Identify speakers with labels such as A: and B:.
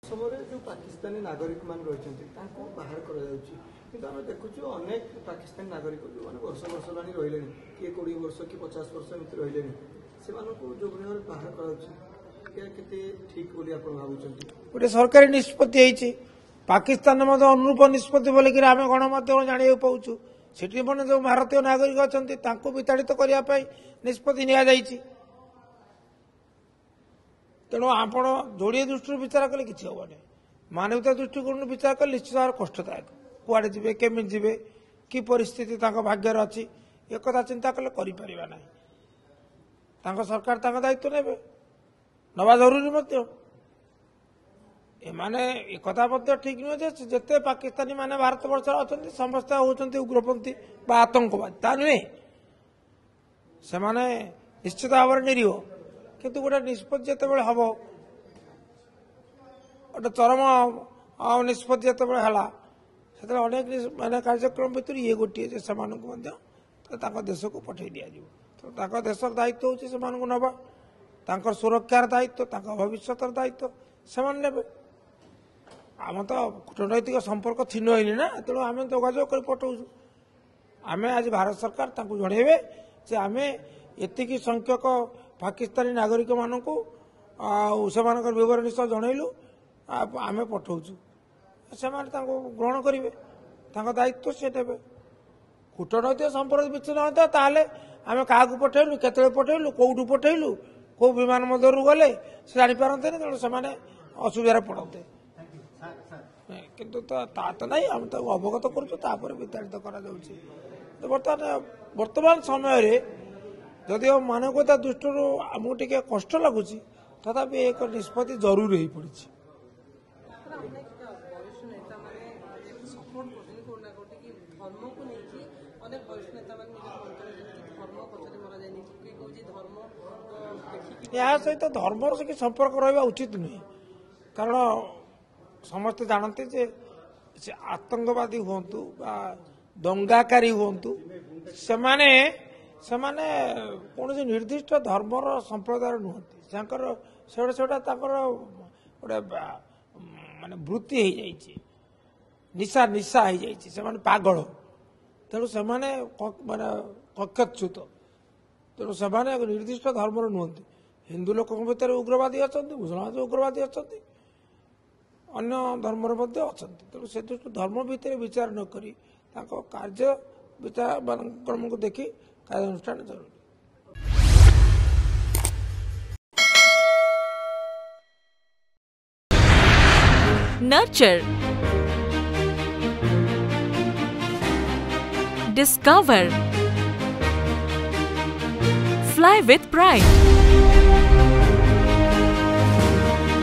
A: समय जो पाकिस्तानी नागरिक मान रही बाहर कर देखु अनेक पाकिस्तानी नागरिक जो मैंने वर्ष वर्ष लानी रही किए 20 वर्ष कि 50 वर्ष एमती रही से जो भाव बाहर करते ठीक भावुं
B: गोटे सरकारी निष्पत्ति पाकिस्तान अनुरूप निष्पत्ति बोलिक आम गणमाध्यम जाना पाचु से जो भारतीय नागरिक अच्छा विताड़ित करने निष्पत्ति नि तेणु आप जोड़े दृष्टि विचार कले कि हेनी मानवता दृष्टिकोण विचार कले निश्चित भाव कष्टदायक कुआड़े जी केमी जी कि परिस्थिति भाग्यर अच्छी एक चिंता कले ना सरकार दायित्व ने नवा जरूरी एमाने एक ठीक नुहे जिते पाकिस्तानी माने भारत वर्ष अच्छा समस्ते होती उग्रपंथी आतंकवादी ता नुहे से निश्चित भाव निरीह किंतु गोटे निष्पत्ति जिते हम गोटे चरम निष्पत्ति जिते से अनेक माने कार्यक्रम भितर ये गोटे से देश को पठे दि तो देश दायित्व हूँ नवा सुरक्षार दायित्व भविष्य दायित्व से ने आम तो कूटनैतिक संपर्क छिन्न होनी ना तेणु आम जोगाजोग कर पठाऊँ आम आज भारत सरकार जनइबे जे आम एतिकी संख्यक पाकिस्तानी नागरिक मानक विवरणी सह जनइलु आम पठाऊँ से ग्रहण करेंगे दायित्व से ने कूटनैतिक संपर्क विच्छिन्न होता ताले आम क्या पठेलु केत पठेलु कौटू पठेलु कौ विमान मध्य गले से जापारते तेणु से असुविधा पड़ते किंतु तो नहीं आम तो अवगत कर विताड़ित बर्तमान समय जदि मानवता दृष्टि आमको टे कष्ट लगुच तथापि एक निष्पत्ति जरूरी हो पड़ी या सहित धर्म से संपर्क रहा उचित नुहे कारण समस्ते जानते जे आतंकवादी हूँ दंगाकारी हूँ से कौन निर्दिष्ट धर्मर संप्रदाय नुहति से गोटे माने वृत्ति हो जाइए निशा निशा हो जाइए पागल तेणु से माने कक्षच्युत तेणु से निर्दिष्ट धर्मर नुहति हिंदू लोक भीतर उग्रवादी अच्छा मुसलमान उग्रवादी अच्छा अन्य धर्मर अच्छा तेणु से दृष्टि धर्म भितर विचार न करी कार्य विचार क्रम को देखी कार्यानुष्ठान जरूरी
C: Nurture, discover, fly with pride.